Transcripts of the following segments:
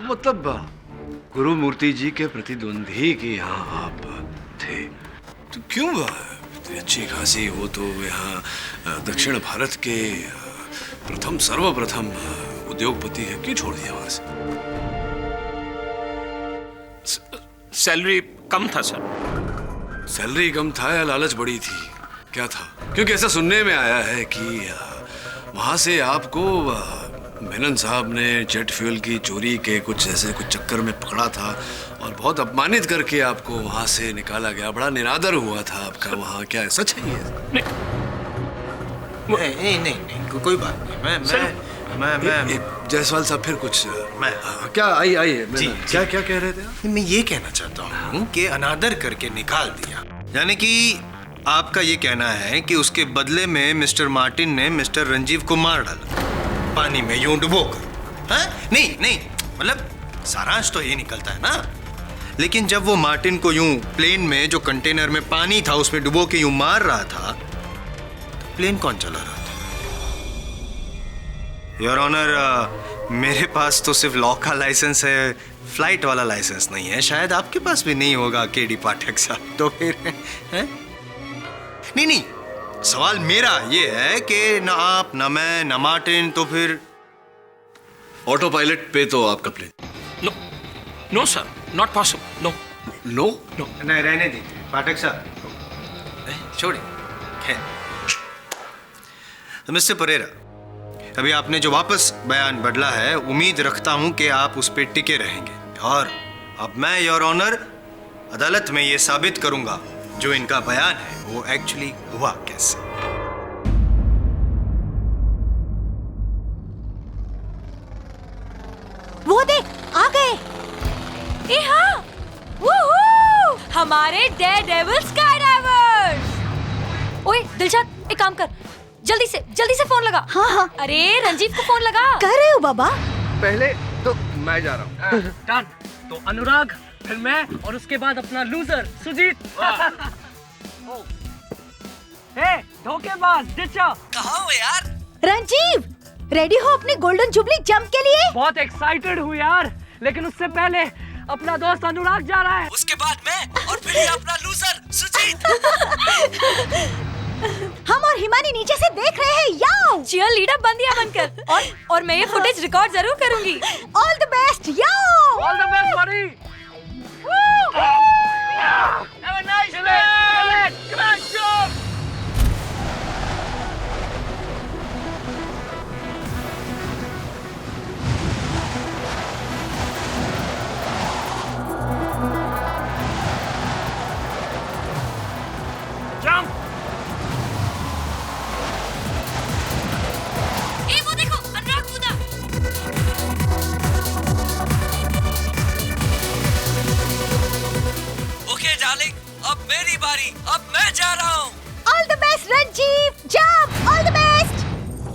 मतलब गुरु मूर्ति जी के प्रतिद्वंदी के यहाँ आप थे। तो क्यों इतनी अच्छी खासी वो तो यहाँ दक्षिण भारत के सर्वप्रथम उद्योगपति है, क्यों छोड़ दिया वहां से? सैलरी कम था सर। सैलरी कम था या लालच बड़ी थी, क्या था? क्योंकि ऐसा सुनने में आया है कि वहां से आपको मेनन साहब ने जेट फ्यूल की चोरी के कुछ चक्कर में पकड़ा था और बहुत अपमानित करके आपको वहां से निकाला गया। बड़ा निरादर हुआ था आपका वहां, क्या सच है ये? नहीं, कोई बात नहीं। मैं जायसवाल साहब फिर कुछ क्या आइए जी, क्या कह रहे थे? मैं ये कहना चाहता हूँ कि अनादर करके निकाल दिया, यानी कि आपका ये कहना है कि उसके बदले में मिस्टर मार्टिन ने मिस्टर रंजीव को मार डाला पानी में यूं डुबोकर। हाँ? नहीं, मतलब सारांश तो ये निकलता है ना। लेकिन जब वो मार्टिन को यूं प्लेन में जो कंटेनर में पानी था उसमें डुबो के यूं मार रहा था, तो प्लेन कौन चला रहा था? योर ऑनर, मेरे पास तो सिर्फ लॉ का लाइसेंस है, फ्लाइट वाला लाइसेंस नहीं है। शायद आपके पास भी नहीं होगा केडी पाठक साहब। तो फिर है? नहीं, सवाल मेरा ये है कि ना आप, ना मैं, ना मार्टिन, तो फिर ऑटो पायलट पे तो आपका plane. No sir, not possible. No, नहीं, रहने दीजिए पाठक साहब, छोड़िए। खैर, तो मिस्टर परेरा, अभी आपने जो वापस बयान बदला है, उम्मीद रखता हूं कि आप उस पे टिके रहेंगे। और अब मैं योर ऑनर अदालत में ये साबित करूंगा जो इनका बयान है वो एक्चुअली हुआ कैसे। वो देख, आ गए। ए हाँ, वूहू! हमारे डेयरडेविल स्काईडाइवर्स। ओए दिलशाद, एक काम कर, जल्दी से फोन लगा। हाँ। अरे रंजीव को फोन लगा। कर रहे हो बाबा? पहले तो मैं जा रहा हूँ। डन। तो अनुराग, फिर मैं, और उसके बाद अपना लूजर सुजीत। धोखेबाज डिचा। कहाँ हो यार? रंजीव, रेडी हो अपने गोल्डन जुबली जंप के लिए? बहुत एक्साइटेड हूँ यार, लेकिन उससे पहले अपना दोस्त अनुराग जा रहा है। उसके बाद मैं, और फिर ये अपना लूजर सुजीत। हम और हिमानी नीचे से देख रहे हैं। याओ चीयर लीडर बंदिया बनकर। और मैं ये फुटेज रिकॉर्ड जरूर करूंगी। ऑल द बेस्ट याओ। ऑल द बेस्ट बड़ी। Have a nice day. Great job. Jump. ए वो देखो, अनुराग कूदा। ओके डार्लिंग, अब मेरी बारी, अब मैं जा रहा हूँ। All the best Ranjeev, jump. All the best.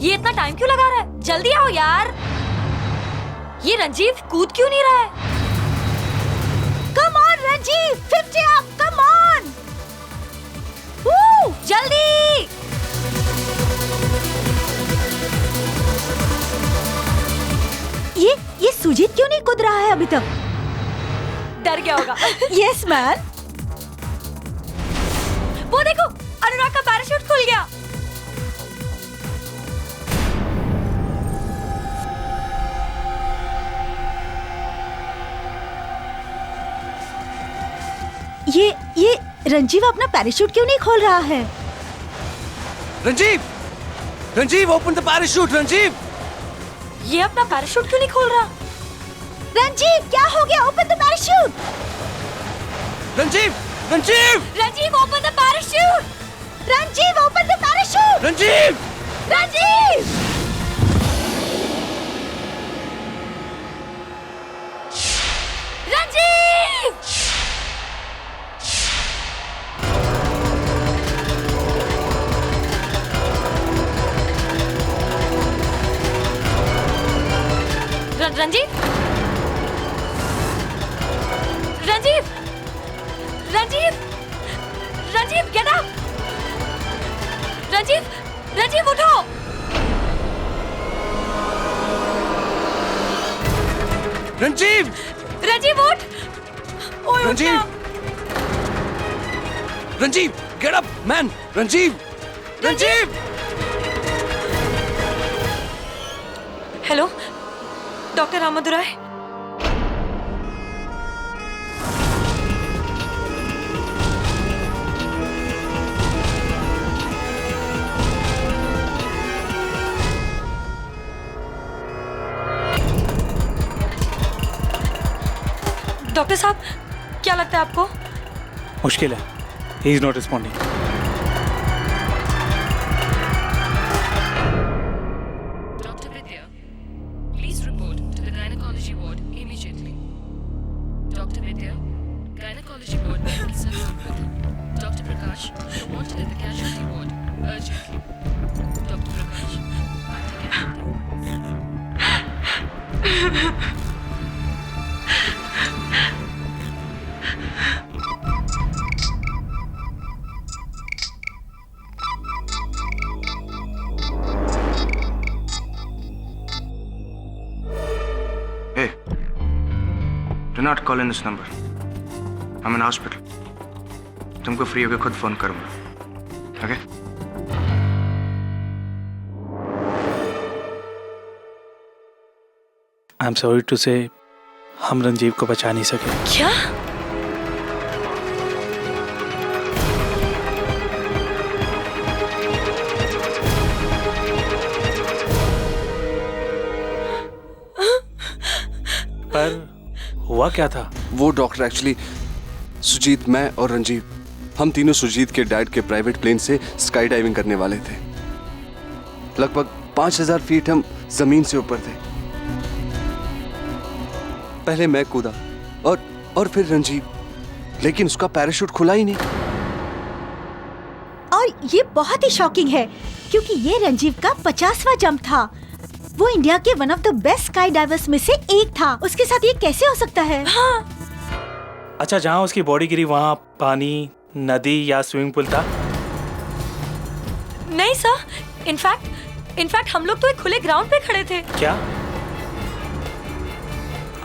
ये इतना टाइम क्यों लगा रहा है? जल्दी आओ यार। ये रंजीव कूद क्यों नहीं रहा है? Come on Ranjeev, 50 up, come on. जल्दी। ये सुजीत क्यों नहीं कूद रहा है अभी तक? डर गया होगा। Yes man. वो देखो, अनुराग का पैराशूट खुल गया। ये रंजीव अपना पैराशूट क्यों नहीं खोल रहा है? Ranjeev open the parachute. Ranjeev, ये अपना पैराशूट क्यों नहीं खोल रहा? रंजीव, क्या हो गया? Open the parachute. Ranjeev, Ranjeev open the parachute. Ranjeev open the parachute. Ranjeev. Ranjeev, Ranjeev, Ranjeev, Ranjeev, Ranjeev, get up. Ranjeev, Ranjeev उठो। रंजीव! रंजीव उठ। ओए, उठ रंजीव! ना। Ranjeev, get up man! Ranjeev! Ranjeev! Hello, doctor Ramadurai. Doctor साहब, क्या लगता है आपको? मुश्किल है। He is not responding. Dr. Vidya, please report to the gynecology ward immediately. Dr. Vidya, gynecology ward needs someone with him. Dr. Prakash, you're wanted at the casualty ward urgently. Dr. Prakash, Hey, do not call in this number. I'm in hospital. तुमको free होकर खुद phone करूंगा, okay? I am sorry to say हम रंजीव को बचा नहीं सके। क्या? पर हुआ क्या था? वो डॉक्टर एक्चुअली सुजीत, मैं और रंजीव, हम तीनों सुजीत के डैड के प्राइवेट प्लेन से स्काई डाइविंग करने वाले थे। लगभग 5000 फीट हम जमीन से ऊपर थे। पहले मैं कूदा और फिर रंजीव, लेकिन उसका पैराशूट खुला ही नहीं। और ये बहुत ही शॉकिंग है क्योंकि ये रंजीव का 50वां जंप था। वो इंडिया के one of the best sky divers में से एक था। उसके साथ ये कैसे हो सकता है? हाँ। अच्छा, जहाँ उसकी बॉडी गिरी वहाँ पानी, नदी या स्विमिंग पूल था? नहीं सर, इनफैक्ट हम लोग तो एक खुले ग्राउंड पे खड़े थे। क्या?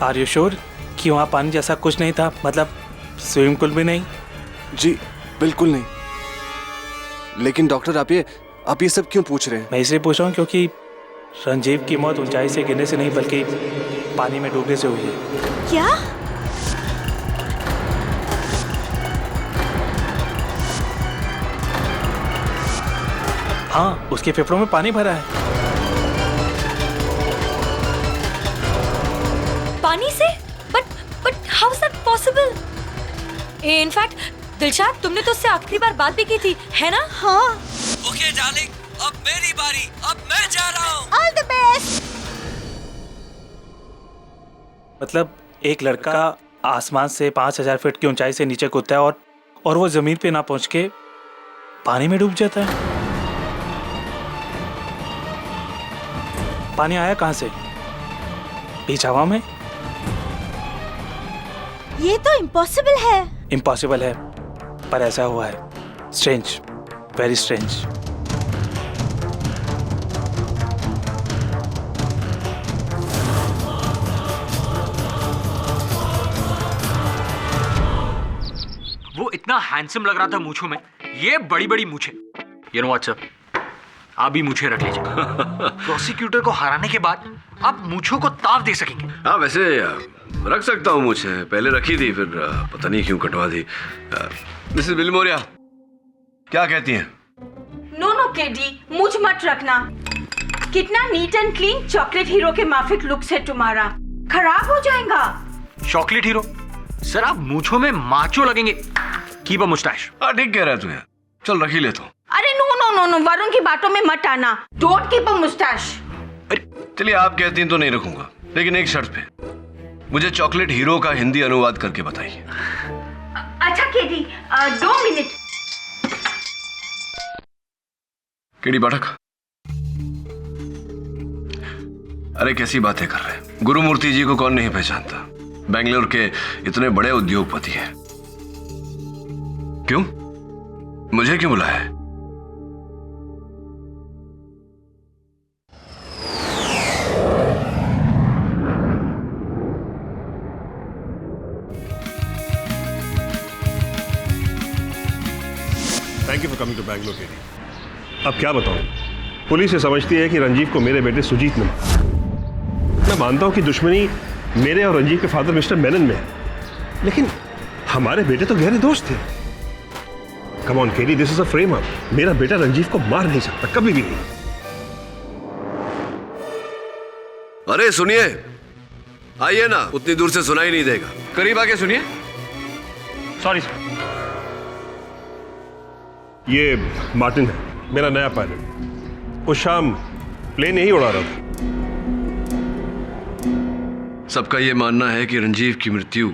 आर यू श्योर कि वहाँ पानी जैसा कुछ नहीं था? मतलब स्विमिंग पूल भी नहीं? जी बिल्कुल नहीं। लेकिन डॉक्टर आप ये सब क्यों पूछ रहे हैं? मैं इसलिए पूछ रहा हूँ क्योंकि रंजीव की मौत ऊंचाई से गिरने से नहीं बल्कि पानी में डूबने से हुई है। क्या? हाँ, उसके फेफड़ों में पानी भरा है। पानी से? But how is that possible? In fact Dilshad, तुमने तो उससे आखिरी बार बात भी की थी, है ना? हाँ। ओके डार्लिंग, अब मेरी बारी, अब मैं जा रहा हूँ। All the best. मतलब एक लड़का आसमान से 5000 फीट की ऊंचाई से नीचे कूदता है और वो जमीन पे ना पहुंच के पानी में डूब जाता है। पानी आया कहां से? बीच हवा में? ये तो इम्पॉसिबल है। इम्पॉसिबल है, पर ऐसा हुआ है। Strange, very strange. वो इतना हैंडसम लग रहा था मूंछों में, ये बड़ी बड़ी मूंछें। यू नो व्हाट सर, आप भी मूंछें रख लीजिए। प्रोसिक्यूटर को हराने के बाद आप मूंछों को ताव दे सकेंगे। हाँ, वैसे रख सकता हूँ मुझे, पहले रखी थी, फिर पता नहीं क्यों कटवा दी। मिसेस बिलमोरिया, क्या कहती हैं? नो केडी, मुझ मत रखना। कितना neat and clean chocolate hero के माफिक लुक से तुम्हारा खराब हो जाएगा। Chocolate hero? सर आप मूंछों में माचो लगेंगे। Keep a moustache. हाँ, ठीक कह रहा है तू यार, चल रख ही ले तू। अरे नो, वरुण की बातों में मत आना। Don't keep a moustache. चलिए, आप कहती हैं तो नहीं रखूंगा, लेकिन एक शर्त पे, मुझे चॉकलेट हीरो का हिंदी अनुवाद करके बताइए। अच्छा केडी, 2 मिनट। केडी पाठक, अरे कैसी बातें कर रहे हैं? गुरुमूर्ति जी को कौन नहीं पहचानता? बेंगलोर के इतने बड़े उद्योगपति हैं। क्यों? मुझे क्यों बुलाया है? Thank you for coming to Bangalore केडी। अब क्या बताऊं, पुलिस ये समझती है कि रंजीव को मेरे बेटे सुजीत ने मारा। मैं मानता हूं कि दुश्मनी मेरे और रंजीव के फादर मिस्टर मेनन में है, लेकिन हमारे बेटे तो गहरे दोस्त थे। Come on KD, this is a frame up. मेरा बेटा रंजीव को मार नहीं सकता, कभी भी नहीं। अरे सुनिए, आइए ना, उतनी दूर से सुनाई नहीं देगा, करीब आके सुनिए। Sorry sir. ये मार्टिन है, मेरा नया पायलट। उस शाम प्लेन यही उड़ा रहा था। सबका यह मानना है कि रंजीव की मृत्यु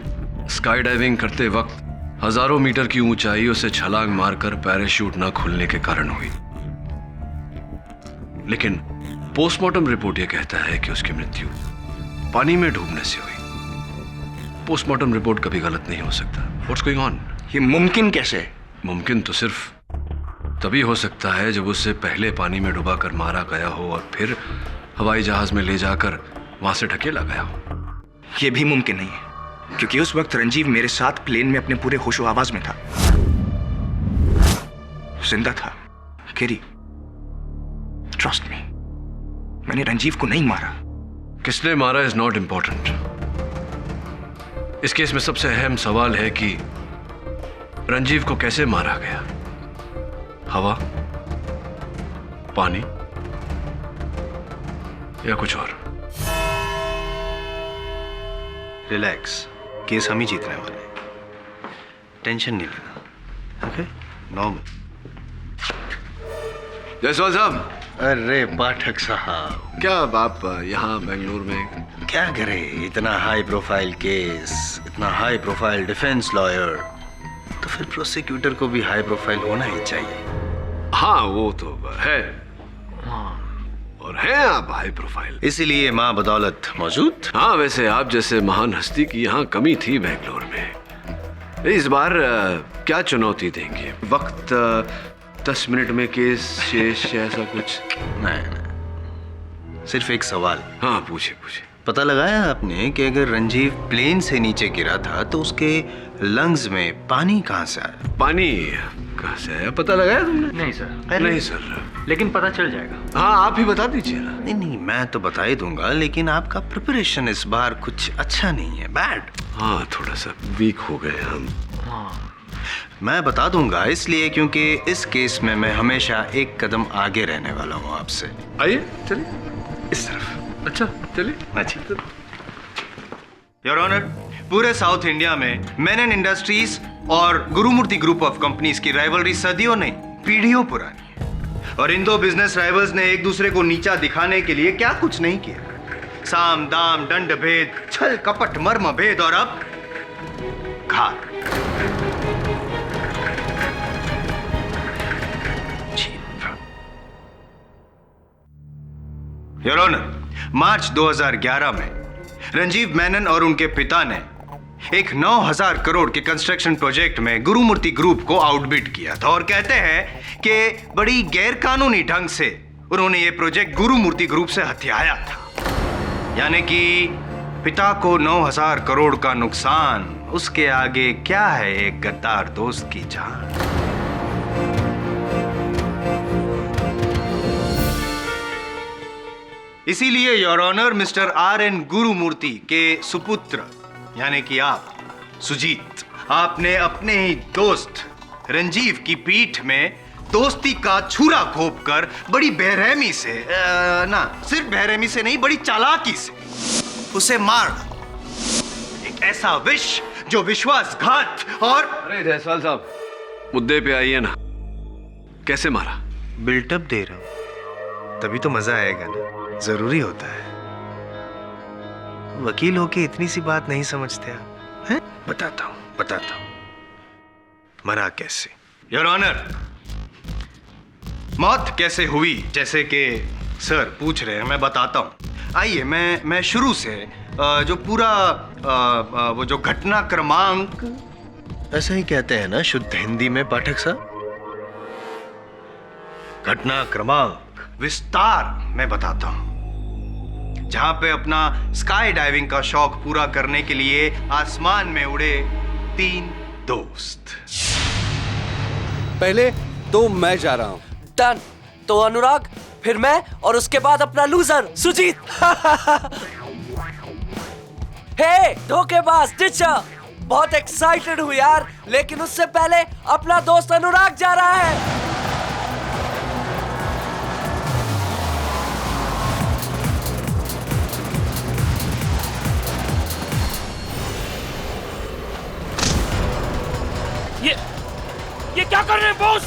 स्काई डाइविंग करते वक्त हजारों मीटर की ऊंचाइयों से छलांग मारकर पैराशूट न खुलने के कारण हुई, लेकिन पोस्टमार्टम रिपोर्ट यह कहता है कि उसकी मृत्यु पानी में डूबने से हुई। पोस्टमार्टम रिपोर्ट कभी गलत नहीं हो सकता। What's going on? ये मुमकिन कैसे है? मुमकिन तो सिर्फ तभी हो सकता है जब उससे पहले पानी में डुबा कर मारा गया हो और फिर हवाई जहाज में ले जाकर वहां से ढकेला गया हो। ये भी मुमकिन नहीं है, क्योंकि उस वक्त रंजीव मेरे साथ प्लेन में अपने पूरे होशो आवाज में था, जिंदा था। केरी, ट्रस्ट मी, मैंने रंजीव को नहीं मारा। किसने मारा इज नॉट इंपॉर्टेंट। इस केस में सबसे अहम सवाल है कि रंजीव को कैसे मारा गया। हवा, पानी या कुछ और? रिलैक्स, केस हम ही जीतने वाले हैं, टेंशन नहीं लेना। Okay, normal. जायसवाल साहब। अरे पाठक साहब, क्या आप यहाँ बेंगलुरु में क्या करे? इतना हाई प्रोफाइल केस, इतना हाई प्रोफाइल डिफेंस लॉयर, तो फिर प्रोसिक्यूटर को भी हाई प्रोफाइल होना ही चाहिए। हाँ वो तो है, और हैं आप हाई प्रोफाइल, इसीलिए माँ बदौलत मौजूद। हाँ, वैसे आप जैसे महान हस्ती की यहाँ कमी थी बेंगलोर में। इस बार क्या चुनौती देंगे? वक्त 10 मिनट में केस शेष ऐसा कुछ? नहीं, सिर्फ एक सवाल। हाँ पूछे पूछे। पता लगाया आपने कि अगर रंजीव प्लेन से नीचे गिरा था तो उसके लंग्स में पानी कहाँ से आया? पानी कहाँ से आया पता लगाया तुमने? नहीं सर। नहीं सर, लेकिन पता चल जाएगा। हाँ आप ही बता दीजिए ना। नहीं, मैं तो बता ही दूंगा, लेकिन आपका प्रिपरेशन इस बार कुछ अच्छा नहीं है, बैड। हाँ, थोड़ा सा वीक हो गए हम। मैं बता दूंगा इसलिए क्योंकि इस केस में मैं हमेशा एक कदम आगे रहने वाला हूँ आपसे। आइए चलिए इस तरफ। अच्छा चलिए। अच्छा योर ऑनर, पूरे साउथ इंडिया में मेनन इंडस्ट्रीज और गुरुमूर्ति ग्रुप ऑफ कंपनीज की राइवलरी सदियों नहीं पीढ़ियों पुरानी है, और इन दो बिजनेस राइवल्स ने एक दूसरे को नीचा दिखाने के लिए क्या कुछ नहीं किया। साम दाम दंड भेद, छल कपट मर्म भेद, और अब घात। योर ऑनर, मार्च 2011 में रंजीव मेनन और उनके पिता ने एक 9,000 करोड़ के कंस्ट्रक्शन प्रोजेक्ट में गुरुमूर्ति ग्रुप को आउटबिड किया था, और कहते हैं कि बड़ी गैरकानूनी ढंग से उन्होंने ये प्रोजेक्ट गुरुमूर्ति ग्रुप से हथियाया था। यानी कि पिता को 9,000 करोड़ का नुकसान, उसके आगे क्या है एक गद्दार दोस्त की जान। इसीलिए your honour, mister R.N. Gurumurthy के सुपुत्र यानी कि आप सुजीत, आपने अपने ही दोस्त रंजीव की पीठ में दोस्ती का छुरा घोंपकर बड़ी बेरहमी से, ना सिर्फ बेरहमी से नहीं, बड़ी चालाकी से उसे मार डाला। एक ऐसा विष जो विश्वासघात और... अरे जायसवाल साहब, मुद्दे पे आइए ना। कैसे मारा? बिल्टअप दे रहा हूं, तभी तो मजा आएगा ना, जरूरी होता है। वकील होके इतनी सी बात नहीं समझते आप हैं? बताता हूं। मरा कैसे? योर ऑनर, मौत कैसे हुई जैसे कि सर पूछ रहे हैं, मैं बताता हूं। आइए मैं शुरू से जो पूरा वो जो घटना क्रमांक, ऐसा ही कहते हैं ना शुद्ध हिंदी में पाठक साहब, घटना क्रमांक विस्तार में बताता हूं। जहां पे अपना स्काई डाइविंग का शौक पूरा करने के लिए आसमान में उड़े 3 दोस्त। पहले तो मैं जा रहा हूँ। डन। तो अनुराग, फिर मैं और उसके बाद अपना लूजर सुजीत। हे धोखेबाज टीचर, बहुत एक्साइटेड हूँ यार, लेकिन उससे पहले अपना दोस्त अनुराग जा रहा है। ये क्या कर रहे हैं बॉस?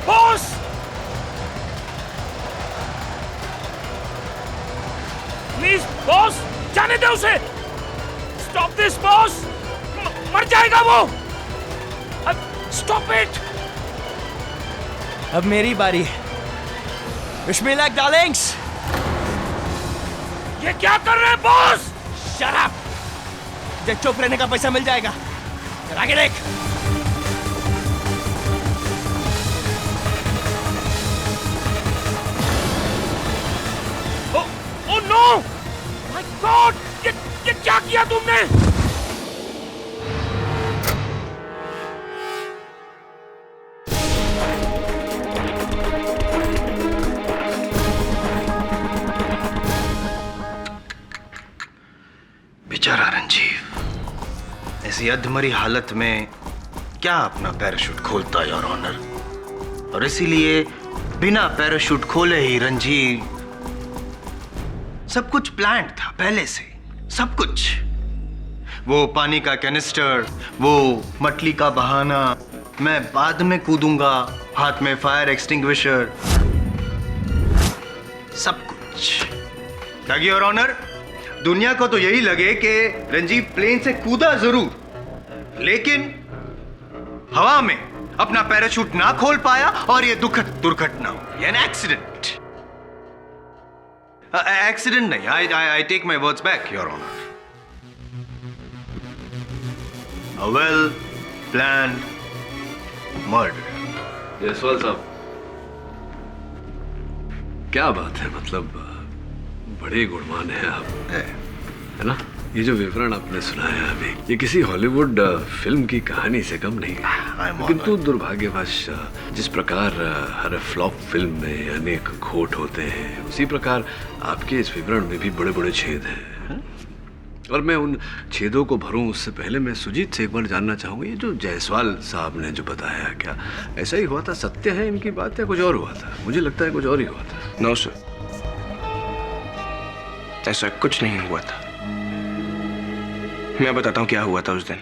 बॉस! प्लीज बॉस, जाने दे उसे। स्टॉप दिस बॉस, मर जाएगा वो। Stop it. अब मेरी बारी है। Wish me luck Darling's. ये क्या कर रहे हैं बॉस? Shut up. जब चुप रहने का पैसा मिल जाएगा। आगे देख। Oh no! My god! ये क्या किया तुमने? बेचारा रंजीव ऐसी अधमरी हालत में क्या अपना पैराशूट खोलता योर ऑनर, और इसीलिए बिना पैराशूट खोले ही रंजीव, सब कुछ प्लान्ड था पहले से, सब कुछ। वो पानी का कैनिस्टर, वो मटली का बहाना, मैं बाद में कूदूंगा, हाथ में फायर एक्सटिंग्विशर, सब कुछ। ताकि योर ऑनर, दुनिया को तो यही लगे कि रंजीव प्लेन से कूदा जरूर, लेकिन हवा में अपना पैराशूट ना खोल पाया और ये दुखद दुर्घटना हुई, एन एक्सीडेंट। एक्सीडेंट नहीं, I take my words back your honour. A well planned murder. Jaiswal साहब, क्या बात है, मतलब बड़े गुणवान हैं आप, है ना? ये जो विवरण आपने सुनाया अभी, ये किसी हॉलीवुड फिल्म की कहानी से कम नहीं है। किंतु दुर्भाग्यवश जिस प्रकार हर फ्लॉप फिल्म में अनेक खोट होते हैं, उसी प्रकार आपके इस विवरण में भी बड़े बड़े छेद हैं। और मैं उन छेदों को भरूं उससे पहले मैं सुजीत से एक बार जानना चाहूंगा, ये जो जायसवाल साहब ने जो बताया, क्या ऐसा ही हुआ था? सत्य है इनकी बात या कुछ और हुआ था? मुझे लगता है कुछ और ही हुआ था। नो सर, ऐसा कुछ नहीं हुआ था। मैं बताता हूँ क्या हुआ था उस दिन।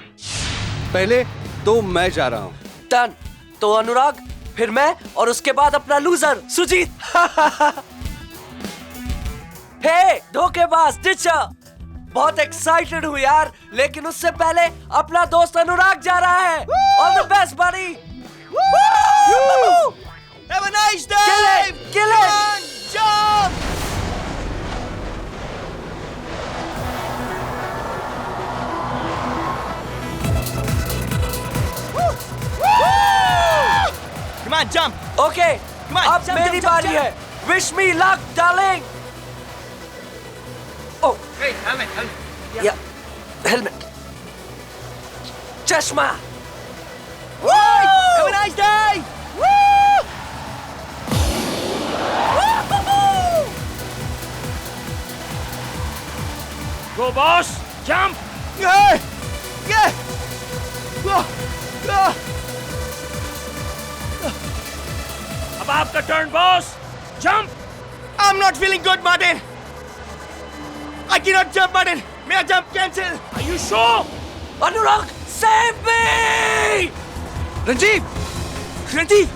पहले तो मैं जा रहा हूँ। डन। तो अनुराग, फिर मैं और उसके बाद अपना लूजर सुजीत। हे धोखेबाज टीचर, बहुत एक्साइटेड हूँ यार, लेकिन उससे पहले अपना दोस्त अनुराग जा रहा है। All the best buddy. Have a nice day. Kill it. Jump. Come on, jump. Okay. Come on, अब jump, मेरी jump, बारी jump. है। Wish me luck, darling. Oh. Hey, helmet. Yeah. Helmet. चश्मा. Woo! Have a nice day. Woo! Go boss, jump. Yeah. Yeah. Whoa. Whoa. अब आपका turn boss, jump. I'm not feeling good, Martin. I cannot jump, Martin. मेरा jump cancel. Are you sure? Anurag, save me! Ranjeev, Ranjeev,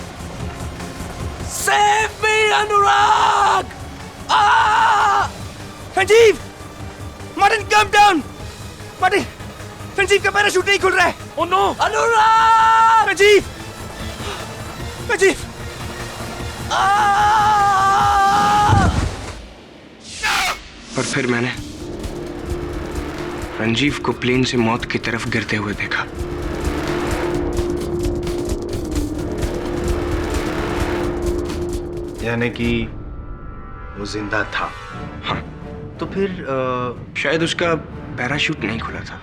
save me, Anurag! Ah! Ranjeev, Martin, calm down. Martin, Ranjeev का parachute नहीं खुल रहा है. Oh no! अनुराग! रंजीव, रंजीव. पर फिर मैंने रंजीव को प्लेन से मौत की तरफ गिरते हुए देखा। यानी कि वो जिंदा था। हाँ। तो फिर शायद उसका पैराशूट नहीं खुला था।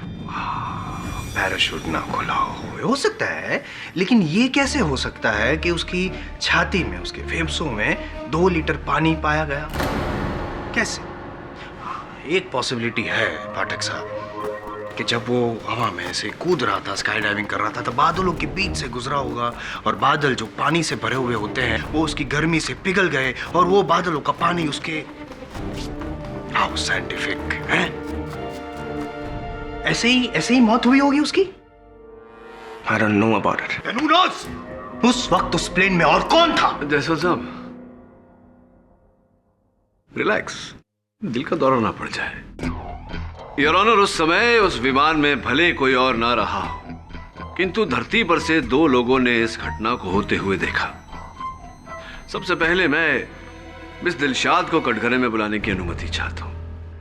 पैराशूट ना खुला हो सकता है, लेकिन ये कैसे हो सकता है कि उसकी छाती में, उसके फेफड़ों में 2 लीटर पानी पाया गया? कैसे? एक पॉसिबिलिटी है पाठक साहब कि जब वो हवा में से कूद रहा था, स्काई डाइविंग कर रहा था, तो बादलों के बीच से गुजरा होगा और बादल जो पानी से भरे हुए होते हैं वो उसकी गर्मी से पिघल गए और वो बादलों का पानी उसके... हाउ साइंटिफिक है? ऐसे ही मौत हुई होगी उसकी? I don't know about it. Who knows? उस वक्त उस प्लेन में और कौन था? जयसवाल साहब, रिलैक्स, दिल का दौरा ना पड़ जाए। योर ऑनर, उस समय उस विमान में भले कोई और ना रहा हो, किंतु धरती पर से 2 लोगों ने इस घटना को होते हुए देखा। सबसे पहले मैं मिस दिलशाद को कटघरे में बुलाने की अनुमति चाहता हूँ।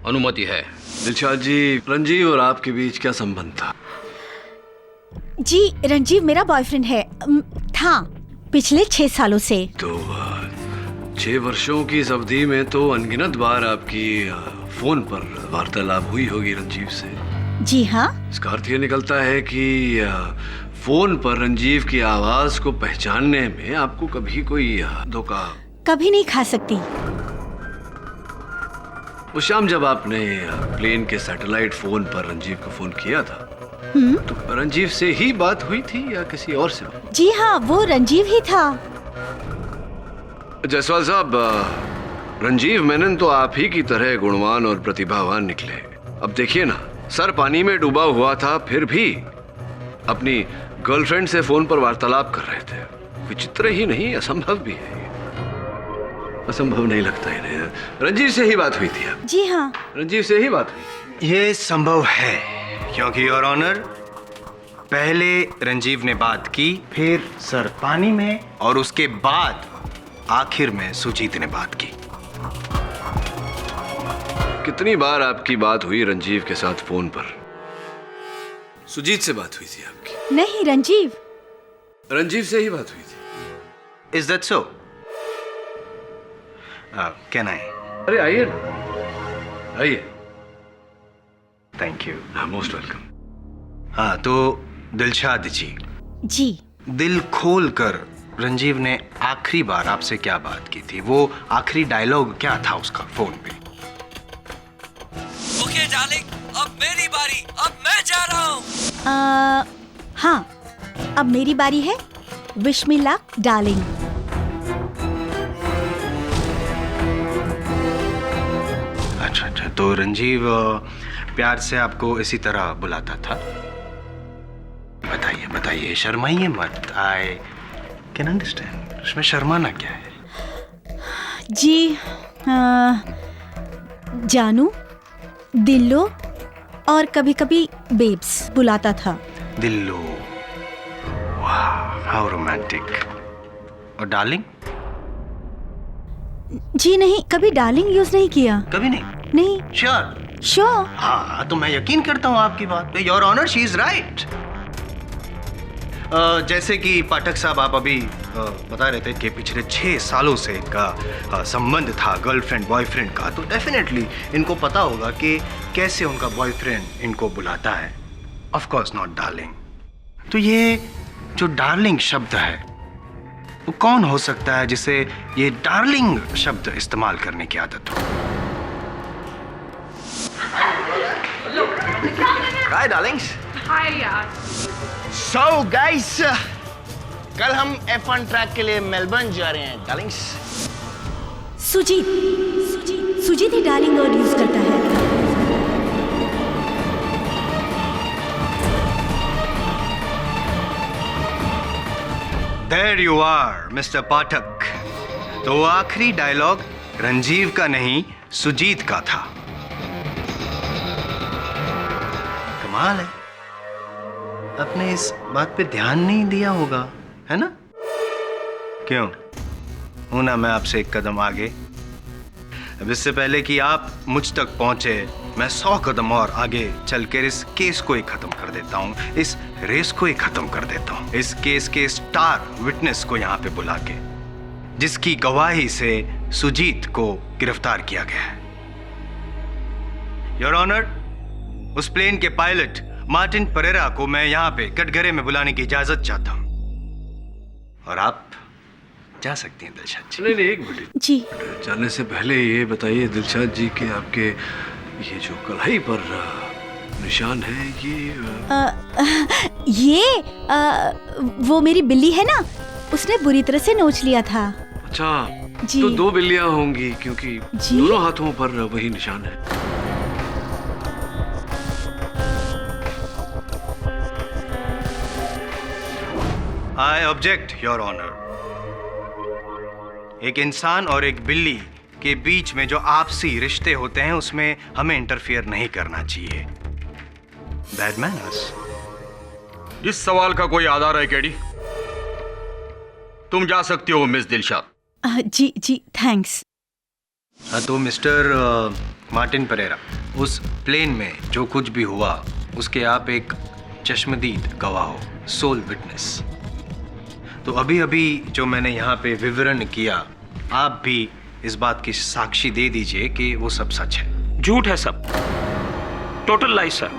अनुमति है। दिलशाद जी, रंजीव और आपके बीच क्या संबंध था? जी, रंजीव मेरा बॉयफ्रेंड है, था पिछले 6 सालों से। तो 6 वर्षों की इस अवधि में तो अनगिनत बार आपकी फोन पर वार्तालाप हुई होगी रंजीव से। जी हाँ। इसका अर्थ ये निकलता है कि फोन पर रंजीव की आवाज को पहचानने में आपको कभी कोई धोखा कभी नहीं खा सकती। उस शाम जब आपने प्लेन के सैटेलाइट फोन पर रंजीव को फोन किया था, तो रंजीव से ही बात हुई थी या किसी और से? जी हाँ, वो रंजीव ही था। जयसवाल साहब, रंजीव मेनन तो आप ही की तरह गुणवान और प्रतिभावान निकले। अब देखिए ना, सर पानी में डूबा हुआ था, फिर भी अपनी गर्लफ्रेंड से फोन पर वार्तालाप कर रहे थे। विचित्र ही नहीं, असंभव भी है। असंभव नहीं लगता इन्हें। रंजीव से ही बात हुई थी? जी हाँ, रंजीव से ही बात हुई थी। ये संभव है क्योंकि योर ऑनर, पहले रंजीव ने बात की, फिर सर पानी में, और उसके बाद आखिर में सुजीत ने बात की। कितनी बार आपकी बात हुई रंजीव के साथ फोन पर? सुजीत से बात हुई थी आपकी? नहीं, रंजीव से ही बात हुई थी। Is that so? Can I? अरे आइए, आइए। Thank you. Most welcome. हाँ, तो दिलशाद जी, दिल खोल कर रंजीव ने आखिरी बार आपसे क्या बात की थी? वो आखिरी डायलॉग क्या था उसका फोन पे? ओके डार्लिंग, अब मेरी बारी, अब मैं जा रहा हूँ। हाँ, अब मेरी बारी है। Wish me luck darling. अच्छा, तो रंजीव प्यार से आपको इसी तरह बुलाता था? बताइए, शर्माइए मत। I can understand. उसमें शर्माना क्या है? जी, जानू, दिल्लो और कभी कभी बेब्स बुलाता था। दिल्लो, वाह, हाउ रोमांटिक। और डार्लिंग? जी नहीं, कभी डार्लिंग यूज नहीं किया। कभी नहीं? नहीं। श्योर? हाँ, तो मैं यकीन करता हूँ आपकी बात पे। Your honour, she is right. जैसे कि पाठक साहब आप अभी बता रहे थे कि पिछले 6 सालों से इनका संबंध था गर्लफ्रेंड बॉयफ्रेंड का, तो डेफिनेटली इनको पता होगा कि कैसे उनका बॉयफ्रेंड इनको बुलाता है। Of course not darling. तो ये जो डार्लिंग शब्द है, वो कौन हो सकता है जिसे ये डार्लिंग शब्द इस्तेमाल करने की आदत हो? हाय डार्लिंग्स। हाय यार। सो गाइस, कल हम F1 ट्रैक के लिए मेलबर्न जा रहे हैं डार्लिंग्स। सुजीत ही डार्लिंग वर्ड यूज करता है। There you are, Mr. पाठक। तो आखिरी डायलॉग रंजीव का नहीं, सुजीत का था। कमाल है, आपने इस बात पे ध्यान नहीं दिया होगा, है ना? क्यों? हूं ना मैं आपसे एक कदम आगे। अब इससे पहले कि आप मुझ तक पहुंचे, मैं 100 कदम और आगे चलकर इस केस को ही खत्म कर देता हूं, इस रेस को ही खत्म कर देता हूं, इस केस के स्टार विटनेस को यहां पे बुला के, जिसकी गवाही से सुजीत को गिरफ्तार किया गया है। योर ऑनर, उस प्लेन के पायलट मार्टिन परेरा को मैं यहाँ पे कटघरे में बुलाने की इजाजत चाहता हूँ, और आप जा सकती हैं दिलशाद जी। नहीं, एक मिनट जी। जाने से पहले ये बताइए दिलशाद जी कि आपके ये जो कलाई पर निशान है वो मेरी बिल्ली है ना, उसने बुरी तरह से नोच लिया था। अच्छा जी। तो 2 बिल्लियां होंगी क्योंकि जी? दोनों हाथों पर वही निशान है। I object your honour. एक इंसान और एक बिल्ली के बीच में जो आपसी रिश्ते होते हैं उसमें हमें इंटरफियर नहीं करना चाहिए। Bad manners. इस सवाल का कोई आधार है केडी? तुम जा सकती हो मिस दिलशाद। जी जी थैंक्स। हाँ तो मिस्टर मार्टिन परेरा, उस प्लेन में जो कुछ भी हुआ उसके आप एक चश्मदीद गवाह हो, सोल विटनेस। तो अभी अभी जो मैंने यहाँ पे विवरण किया, आप भी इस बात की साक्षी दे दीजिए कि वो सब सच है। झूठ है सब, टोटल लाई सर,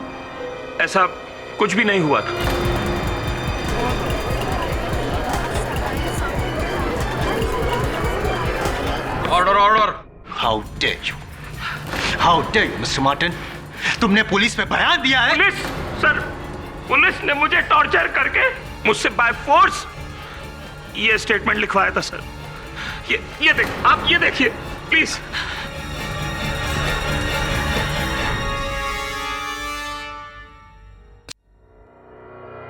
ऐसा कुछ भी नहीं हुआ था। Order order. How dare you, how dare you mister Martin, तुमने पुलिस में बयान दिया है? पुलिस सर, पुलिस ने मुझे टॉर्चर करके मुझसे बाय फोर्स ये स्टेटमेंट लिखवाया था सर। ये देख, आप ये देखिए प्लीज।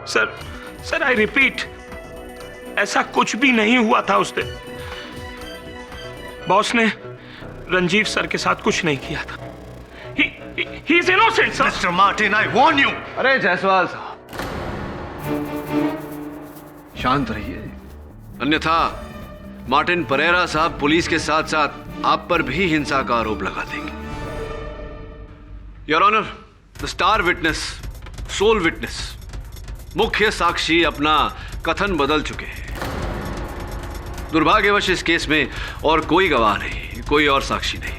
सर आई रिपीट, ऐसा कुछ भी नहीं हुआ था उस दिन। बॉस ने रंजीव सर के साथ कुछ नहीं किया था। He is innocent, sir. Mister Martin, I warn you. अरे जायसवाल साहब, शांत रहिए, अन्यथा मार्टिन परेरा साहब पुलिस के साथ साथ आप पर भी हिंसा का आरोप लगा देंगे। Your honour, the star witness, sole witness, मुख्य साक्षी अपना कथन बदल चुके हैं। दुर्भाग्यवश इस केस में और कोई गवाह नहीं, कोई और साक्षी नहीं।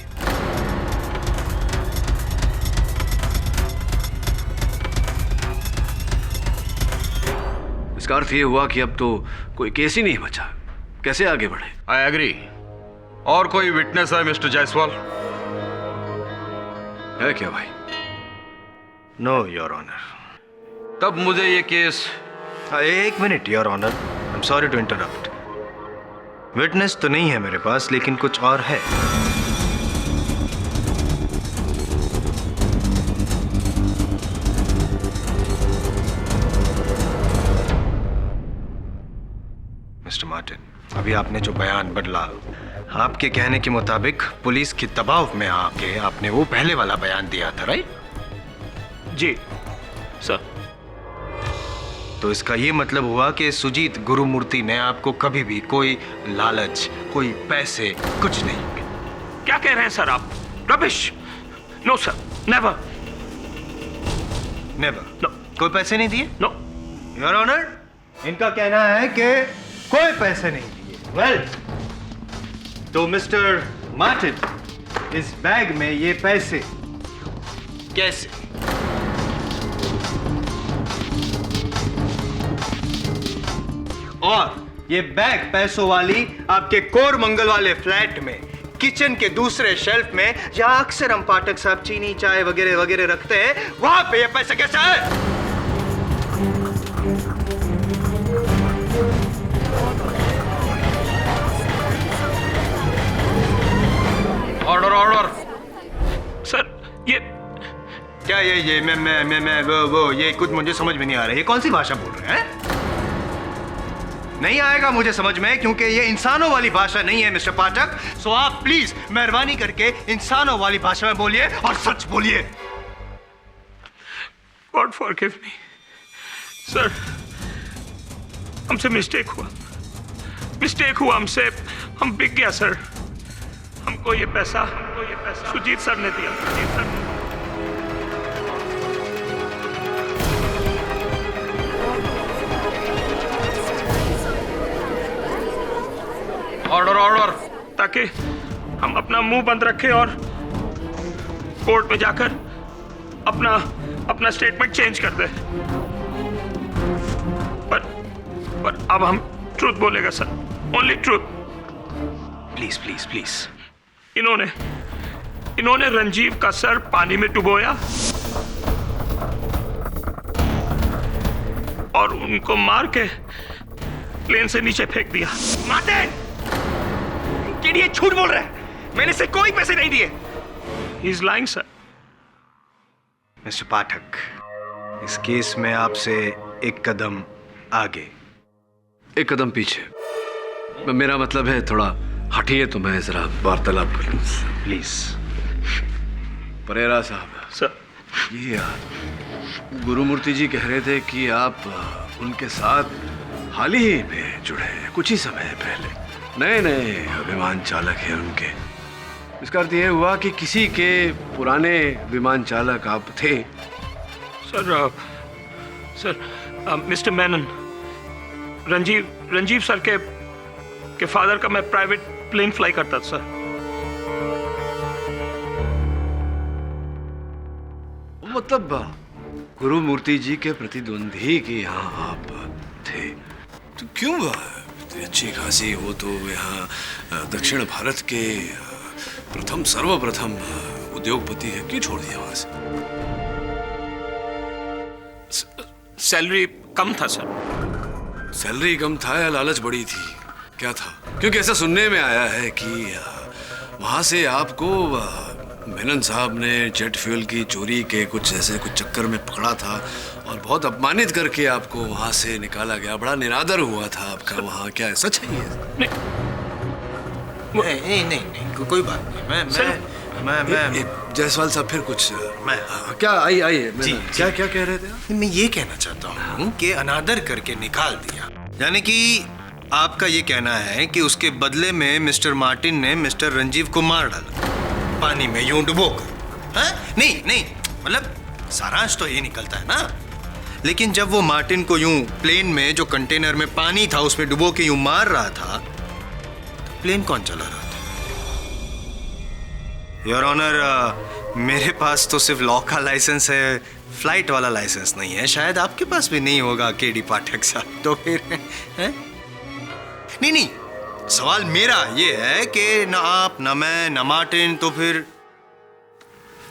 इसका अर्थ यह हुआ कि अब तो कोई केस ही नहीं बचा। कैसे आगे बढ़े? I agree. और कोई विटनेस है मिस्टर जायसवाल? है क्या भाई? No your honour. तब मुझे ये केस। एक minute your honour, I am sorry to interrupt. Witness तो नहीं है मेरे पास, लेकिन कुछ और है। मिस्टर मार्टिन, अभी आपने जो बयान बदला, आपके कहने के मुताबिक पुलिस के दबाव में आके आपने वो पहले वाला बयान दिया था, राइट? जी सर। तो इसका ये मतलब हुआ कि सुजीत गुरुमूर्ति ने आपको कभी भी कोई लालच, कोई पैसे, कुछ नहीं। क्या कह रहे हैं सर आप? Rubbish. No sir, never. Never? No. कोई पैसे नहीं दिए? नो योर ऑनर, इनका कहना है कि कोई पैसे नहीं दिए। वेल, तो मिस्टर मार्टिन, इस बैग में ये पैसे कैसे? और ये बैग पैसों वाली आपके कोरमंगल वाले फ्लैट में किचन के दूसरे शेल्फ में, जहां अक्सर हम पाठक साहब चीनी, चाय वगैरह वगैरह रखते हैं, वहां पे ये पैसे कैसे आए? Order order. सर ये क्या ये मैं वो ये कुछ मुझे समझ में नहीं आ रहा है। ये कौन सी भाषा बोल रहे हैं? नहीं आएगा मुझे समझ में, क्योंकि ये इंसानों वाली भाषा नहीं है मिस्टर पाठक। सो आप प्लीज मेहरबानी करके इंसानों वाली भाषा में बोलिए और सच बोलिए। गॉड फॉरगिव मी सर, हमसे मिस्टेक हुआ हमसे, हम बिक गया सर। हमको ये पैसा सुजीत सर ने दिया। Order order. ताकि हम अपना मुंह बंद रखें और कोर्ट में जाकर अपना स्टेटमेंट चेंज कर दे। पर अब हम ट्रूथ बोलेगा sir, only truth. Please please please. इन्होंने रंजीव का सर पानी में डुबोया और उनको मार के प्लेन से नीचे फेंक दिया। मार्टिन! केडी ये झूठ बोल रहा है, मैंने इसे कोई पैसे नहीं दिए। He is lying, sir. Mister Pathak, इस केस में आपसे एक कदम आगे, एक कदम पीछे। मेरा मतलब है थोड़ा हटिए तो मैं जरा वार्तालाप कर लूं। प्लीज। परेरा साहब, सर, ये गुरुमूर्ति जी कह रहे थे कि आप उनके साथ हाल ही में जुड़े हैं, कुछ ही समय पहले। नए विमान चालक हैं उनके। इसका अर्थ यह हुआ कि किसी के पुराने विमान चालक आप थे। Sir, mister Menon, Ranjeev sir के फादर का मैं प्राइवेट प्लेन फ्लाई करता था सर। मतलब गुरुमूर्ति जी के प्रतिद्वंदी के यहाँ आप थे। तो क्यों इतनी अच्छी खासी वो तो यहाँ दक्षिण भारत के सर्वप्रथम उद्योगपति है, क्यों छोड़ दिया वहां से? सैलरी कम था सर। सैलरी कम था या लालच बड़ी थी, क्या था? क्योंकि ऐसा सुनने में आया है कि वहां से आपको मेनन साहब ने जेट फ्यूल की चोरी के कुछ चक्कर में पकड़ा था और बहुत अपमानित करके आपको वहां से निकाला गया। बड़ा निरादर हुआ था आपका वहां, क्या सच है ये? नहीं, कोई बात नहीं। मैं जायसवाल साहब फिर कुछ क्या आइए क्या कह रहे थे? मैं ये कहना चाहता हूँ कि अनादर करके निकाल दिया, यानी कि आपका ये कहना है कि उसके बदले में मिस्टर मार्टिन ने मिस्टर रंजीव को मार डाला पानी में यूं डुबोकर। नहीं, मतलब सारांश तो ये निकलता है ना। लेकिन जब वो मार्टिन को यूं प्लेन में जो कंटेनर में पानी था उसमें डुबो के यूं मार रहा था, तो प्लेन कौन चला रहा था? योर ऑनर, मेरे पास तो सिर्फ लॉ का लाइसेंस है, फ्लाइट वाला लाइसेंस नहीं है। शायद आपके पास भी नहीं होगा केडी पाठक साहब। तो फिर नहीं, सवाल मेरा ये है कि ना आप, ना मैं, ना मार्टिन, तो फिर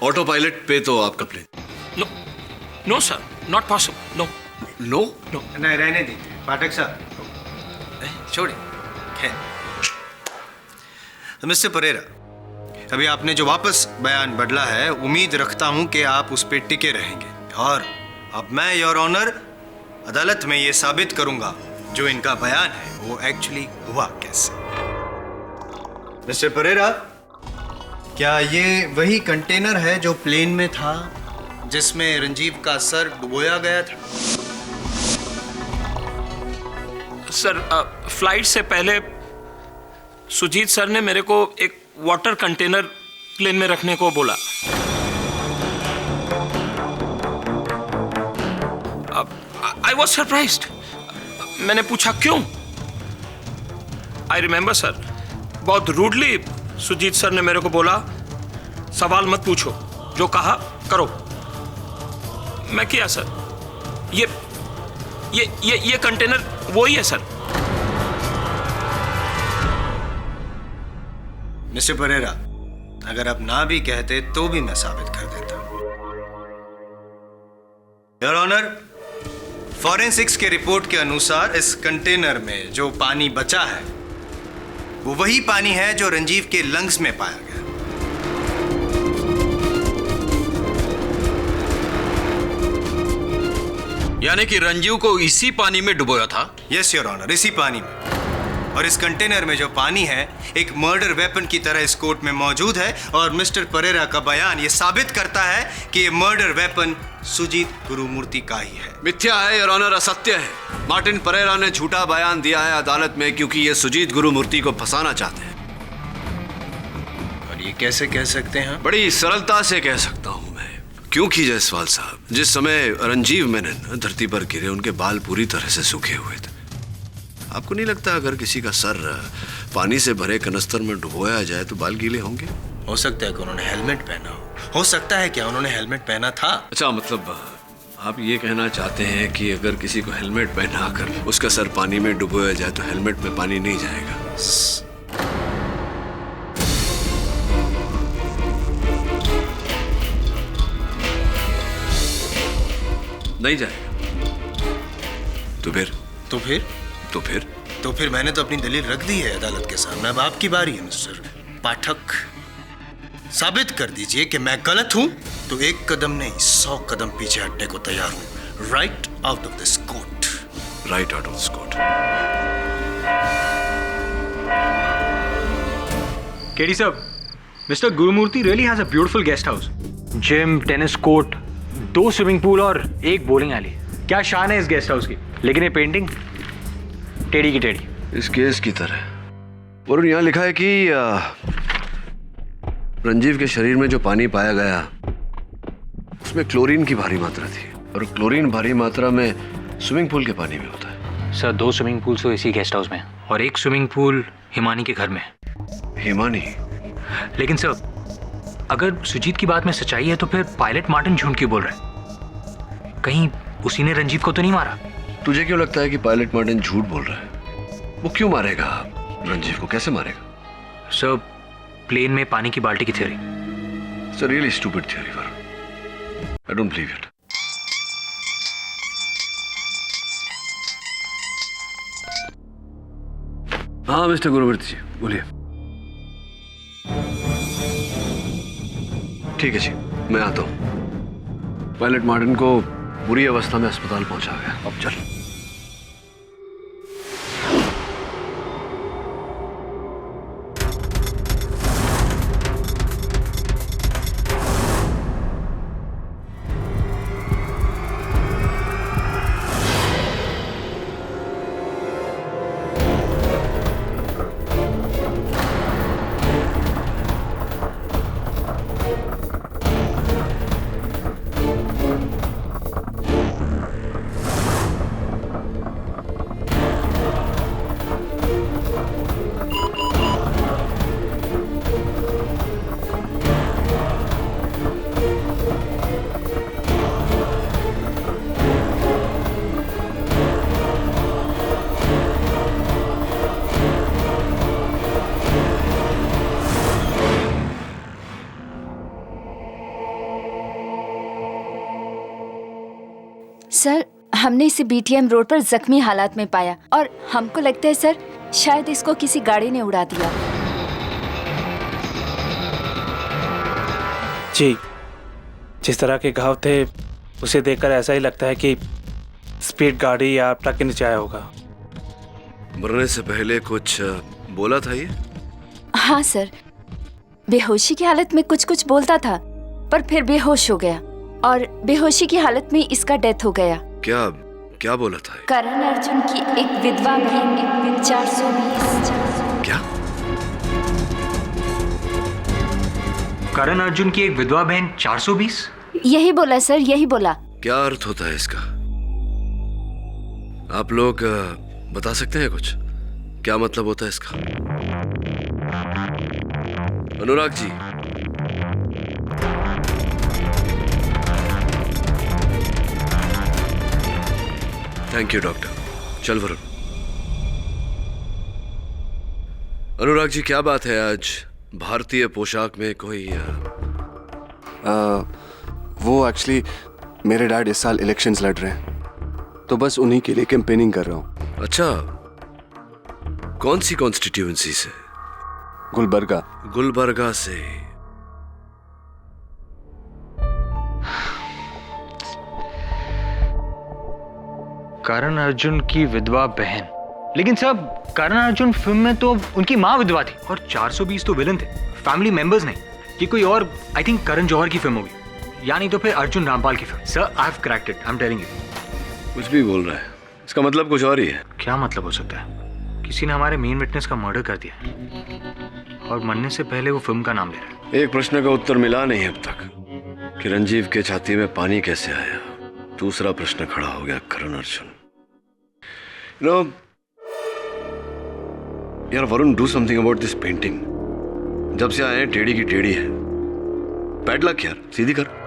ऑटो पायलट पे तो आपका plane. No sir, not possible. No. नहीं, रहने दीजिए पाठक साहब, छोड़िए। मिस्टर परेरा, अभी आपने जो वापस बयान बदला है, उम्मीद रखता हूं कि आप उस पर टिके रहेंगे। और अब मैं योर ऑनर अदालत में ये साबित करूंगा जो इनका बयान है वो एक्चुअली हुआ कैसे। मिस्टर परेरा, क्या ये वही कंटेनर है जो प्लेन में था जिसमें रंजीव का सर डुबोया गया था? सर, फ्लाइट से पहले सुजीत सर ने मेरे को एक वाटर कंटेनर प्लेन में रखने को बोला। I was surprised. मैंने पूछा क्यों। आई रिमेंबर सर, बहुत रूडली सुजीत सर ने मेरे को बोला, सवाल मत पूछो, जो कहा करो। मैं किया सर। ये कंटेनर वही है सर। मिस्टर परेरा, अगर आप ना भी कहते तो भी मैं साबित कर देता। योर ऑनर, फॉरेंसिक्स के रिपोर्ट के अनुसार इस कंटेनर में जो पानी बचा है वो वही पानी है जो रंजीव के लंग्स में पाया गया। यानी कि रंजीव को इसी पानी में डुबोया था? यस योर ऑनर, इसी पानी में। और इस कंटेनर में जो पानी है एक मर्डर वेपन की तरह इस कोर्ट में मौजूद है। और मिस्टर परेरा का बयान ये साबित करता है कि ये मर्डर वेपन सुजीत गुरुमूर्ति का ही है। मिथ्या है योर ऑनर, असत्य है। मार्टिन परेरा ने झूठा बयान दिया है अदालत में क्योंकि ये सुजीत गुरुमूर्ति को फंसाना चाहते हैं। और ये कैसे कह सकते हैं? बड़ी सरलता से कह सकता हूं मैं, क्योंकि जायसवाल साहब, जिस समय रंजीव मेनन धरती पर गिरे उनके बाल पूरी तरह से सूखे हुए थे। आपको नहीं लगता अगर किसी का सर पानी से भरे कनस्तर में डुबोया जाए तो बाल गीले होंगे? हो सकता है कि उन्होंने हेलमेट पहना हो। हो सकता है क्या उन्होंने हेलमेट पहना था? अच्छा, मतलब आप ये कहना चाहते हैं कि अगर किसी को हेलमेट पहनाकर उसका सर पानी में डुबोया जाए तो हेलमेट में पानी नहीं जाएगा? नहीं जाएगा। तो फिर मैंने तो अपनी दलील रख दी है अदालत के सामने। अब आपकी बारी है मिस्टर पाठक। साबित कर दीजिए कि मैं गलत हूं तो एक कदम नहीं 100 कदम पीछे हटने को तैयार हूं। Right out of this court. Right out of this court. KD साहब, mister Gurumurthy really has a beautiful guest house, gym, tennis court, 2 swimming pool और 1 बोलिंग एली। क्या शान है इस गेस्ट हाउस की। लेकिन ये पेंटिंग टेढ़ी की टेढ़ी। इस केस की तरह। और यहाँ लिखा है कि रंजीव के शरीर में जो पानी पाया गया उसमें क्लोरीन की भारी मात्रा थी, और क्लोरीन भारी मात्रा में स्विमिंग पूल के पानी में होता है। सर 2 स्विमिंग पूल तो इसी गेस्ट हाउस में और 1 स्विमिंग पूल हिमानी के घर में। हिमानी? लेकिन सर अगर सुजीत की बात में सच्चाई है तो फिर पायलट मार्टिन झूठ क्यों बोल रहा है? कहीं उसी ने रंजीव को तो नहीं मारा? तुझे क्यों लगता है कि पायलट मार्टिन झूठ बोल रहा है? वो क्यों मारेगा रंजीव को? कैसे मारेगा? सर प्लेन में पानी की बाल्टी की theory. It's a really stupid theory, Varun. I don't believe it. हाँ मिस्टर गुरुमूर्ति जी, बोलिए। ठीक है जी, मैं आता हूँ। पायलट मार्टिन को बुरी अवस्था में अस्पताल पहुंचा गया। अब चल। सर हमने इसे बीटीएम रोड पर जख्मी हालात में पाया और हमको लगता है सर शायद इसको किसी गाड़ी ने उड़ा दिया। जी, जिस तरह के घाव थे उसे देखकर ऐसा ही लगता है कि स्पीड गाड़ी या ट्रक के नीचे आया होगा। मरने से पहले कुछ बोला था ये? हाँ सर, बेहोशी की हालत में कुछ कुछ बोलता था पर फिर बेहोश हो गया और बेहोशी की हालत में इसका डेथ हो गया। क्या क्या बोला था? करण अर्जुन की एक विधवा बहन 420। क्या? करण अर्जुन की एक विधवा बहन 420? यही बोला सर, यही बोला। क्या अर्थ होता है इसका? आप लोग बता सकते हैं कुछ? क्या मतलब होता है इसका? Anurag ji, thank you doctor. चल वरुण। अनुराग जी, क्या बात है आज भारतीय पोशाक में कोई वो एक्चुअली मेरे डैड इस साल इलेक्शंस लड़ रहे हैं तो बस उन्हीं के लिए कैंपेनिंग कर रहा हूँ। अच्छा, कौन सी कॉन्स्टिट्यूएंसी से? गुलबर्गा। गुलबर्गा से। करण अर्जुन की विधवा बहन। लेकिन साहब करण अर्जुन फिल्म में तो उनकी माँ विधवा थी और 420 तो विलन थे, फैमिली मेंबर्स नहीं। कि कोई और, आई थिंक करण जौहर की फिल्म होगी या नहीं तो फिर अर्जुन रामपाल की film. Sir I have cracked it, I am telling you. कुछ भी बोल रहा है, इसका मतलब कुछ और ही है। क्या मतलब हो सकता है? किसी ने हमारे मेन विटनेस का मर्डर कर दिया और मरने से पहले वो फिल्म का नाम ले रहा है। एक प्रश्न का उत्तर मिला नहीं अब तक कि रंजीव के छाती में पानी कैसे आया। दूसरा प्रश्न खड़ा हो गया, करण अर्जुन। नो यार Varun, do something about this painting. जब से आए टेढ़ी की टेढ़ी है। पैडलॉक यार, सीधी कर।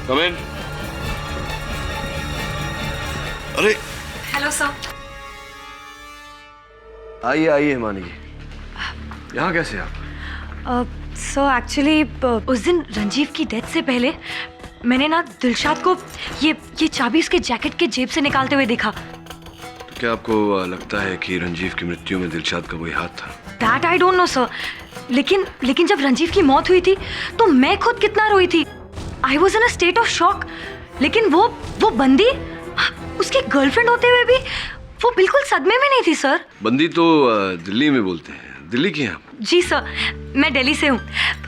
Come in. अरे हेलो सर। आइए आइए हिमानी जी, यहाँ कैसे आप? सो एक्चुअली उस दिन रंजीव की डेथ से पहले मैंने ना दिलशाद को ये चाबी उसके जैकेट के जेब से निकालते हुए देखा। तो क्या आपको लगता है कि रंजीव की मृत्यु में दिलशाद का कोई हाथ था? That I don't know sir, लेकिन जब रंजीव की मौत हुई थी तो मैं खुद कितना रोई थी। I was in a state of shock. लेकिन वो बंदी, उसकी गर्लफ्रेंड होते हुए भी वो बिल्कुल सदमे में नहीं थी सर। बंदी तो दिल्ली में बोलते हैं। दिल्ली की हैं आप? जी सर, मैं दिल्ली से हूँ।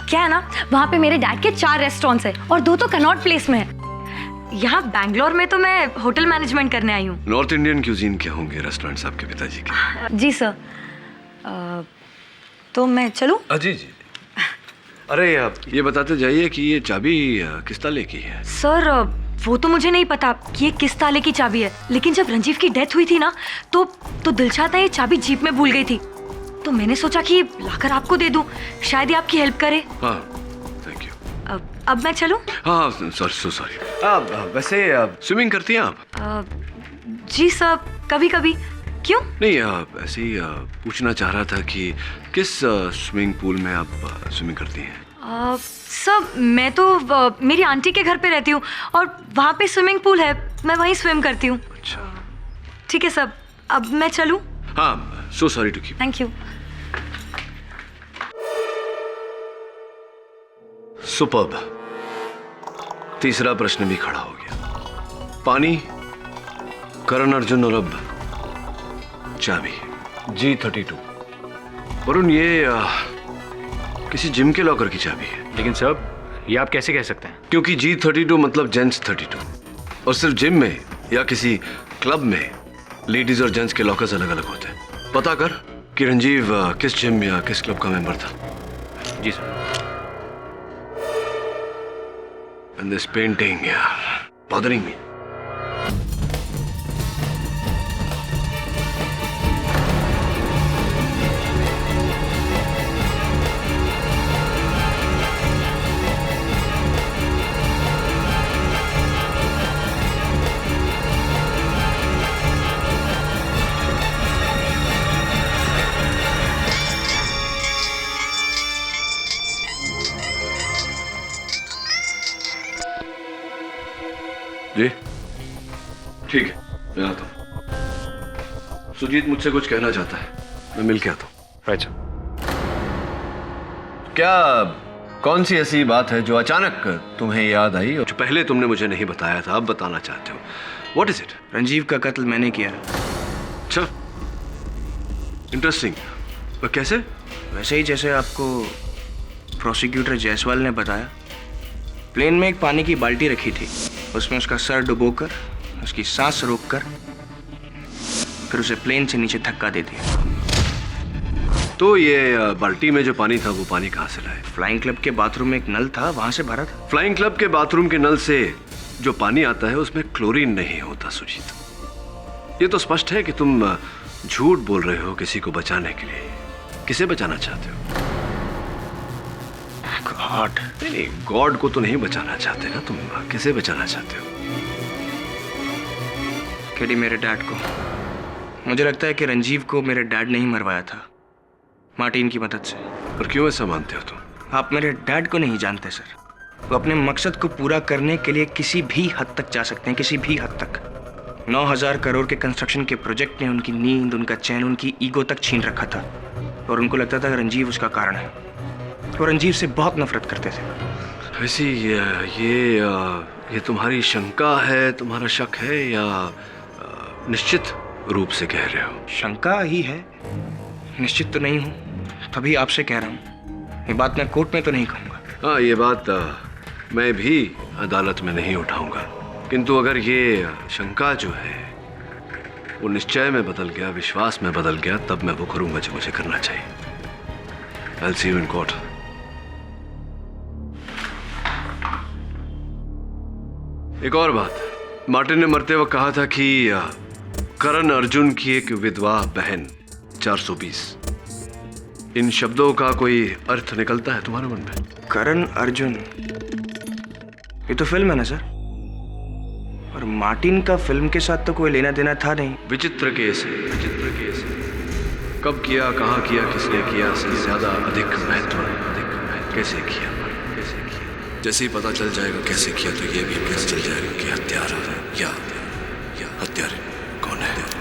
क्या है ना, वहाँ पे मेरे डैड के 4 रेस्टोरेंट्स हैं और 2 तो कनॉट प्लेस में है। यहाँ बैंगलोर में तो मैं होटल मैनेजमेंट करने आई हूँ। नॉर्थ इंडियन क्यूजीन क्या होंगे रेस्टोरेंट्स आपके पिताजी के? जी सर। तो मैं चलूँ? जी जी। अरे आप ये बताते जाइए कि ये चाबी किस ताले की है? सर वो तो मुझे नहीं पता कि ये किस ताले की चाबी है, लेकिन जब रंजीव की डेथ हुई थी ना तो दिलशाद ये चाबी जीप में भूल गई थी, तो मैंने सोचा कि लाकर आपको दे दूं, शायद ये आपकी हेल्प करे। हाँ, थैंक यू। अब मैं चलूं? हाँ सॉरी। वैसे स्विमिंग करती हैं आप? जी सर, कभी कभी। क्यों? नहीं, ऐसे ही पूछना चाह रहा था कि किस स्विमिंग पूल में आप स्विमिंग करती हैं? सर मैं तो मेरी आंटी के घर पे रहती हूँ और वहाँ पे स्विमिंग पूल है, मैं वहीं स्विम करती हूँ। अच्छा ठीक है सर, अब मैं चलूँ? हाँ, so sorry to keep. Thank you. Superb. तीसरा प्रश्न भी खड़ा हो गया। पानी, करण अर्जुन और अब चाबी G32। वरुण, ये किसी जिम के लॉकर की चाबी है। लेकिन सर ये आप कैसे कह सकते हैं? क्योंकि G32 मतलब जेंट्स 32, और सिर्फ जिम में या किसी क्लब में लेडीज और जेंट्स के लॉकर्स अलग अलग होते हैं। पता कर कि रंजीव किस जिम या किस क्लब का मेंबर था। जी सर। And this painting, यार, bothering me. जी ठीक है, मैं आता हूँ। सुजीत मुझसे कुछ कहना चाहता है, मैं मिल के आता हूँ। Right sir. क्या कौन सी ऐसी बात है जो अचानक तुम्हें याद आई और जो पहले तुमने मुझे नहीं बताया था, अब बताना चाहते हो? What is it? रंजीव का कत्ल मैंने किया। अच्छा, इंटरेस्टिंग। पर कैसे? वैसे ही जैसे आपको प्रोसिक्यूटर जायसवाल ने बताया। प्लेन में एक पानी की बाल्टी रखी थी, उसमें उसका सर डुबोकर, उसकी सांस रोककर, फिर उसे प्लेन से नीचे धक्का दे दिया। तो ये बाल्टी में जो पानी था वो पानी कहाँ से लाए? फ्लाइंग क्लब के बाथरूम में एक नल था, वहां से भरा था। फ्लाइंग क्लब के बाथरूम के नल से जो पानी आता है उसमें क्लोरीन नहीं होता सुजीत। ये तो स्पष्ट है कि तुम झूठ बोल रहे हो किसी को बचाने के लिए। किसे बचाना चाहते हो? गॉड। नहीं, गॉड को तो नहीं बचाना चाहते ना तुम, किसे बचाना चाहते हो? केडी, मेरे डैड को। मुझे लगता है कि रंजीव को मेरे डैड ने ही मरवाया था, मार्टिन की मदद से। और क्यों ऐसा मानते हो तुम? आप मेरे डैड को नहीं जानते सर। वो अपने मकसद को पूरा करने के लिए किसी भी हद तक जा सकते हैं, किसी भी हद तक। 9,000 करोड़ के कंस्ट्रक्शन के प्रोजेक्ट ने उनकी नींद, उनका चैन, उनकी ईगो तक छीन रखा था, और उनको लगता था कि रंजीव उसका कारण है। वो रंजीव से बहुत नफरत करते थे। वैसे ये तुम्हारी शंका है, तुम्हारा शक है, या निश्चित रूप से कह रहे हो? शंका ही है, निश्चित तो नहीं हूँ, तभी आपसे कह रहा हूँ। ये बात मैं कोर्ट में तो नहीं कहूँगा। हाँ, ये बात मैं भी अदालत में नहीं उठाऊंगा, किंतु अगर ये शंका जो है वो निश्चय में बदल गया, विश्वास में बदल गया, तब मैं वो करूंगा जो मुझे करना चाहिए। I'll see you in court. एक और बात, मार्टिन ने मरते वक्त कहा था कि करण अर्जुन की एक विधवा बहन 420। इन शब्दों का कोई अर्थ निकलता है तुम्हारे मन में? करण अर्जुन, ये तो फिल्म है ना सर, और मार्टिन का फिल्म के साथ तो कोई लेना देना था नहीं। विचित्र केस है, विचित्र केस है। कब किया, कहाँ किया, किसने किया से ज्यादा अधिक महत्व कैसे किया, कैसे किया। जैसे ही पता चल जाएगा कैसे किया तो ये भी कैसे चल जाएगा कि हत्यारा या हत्यारे कौन है।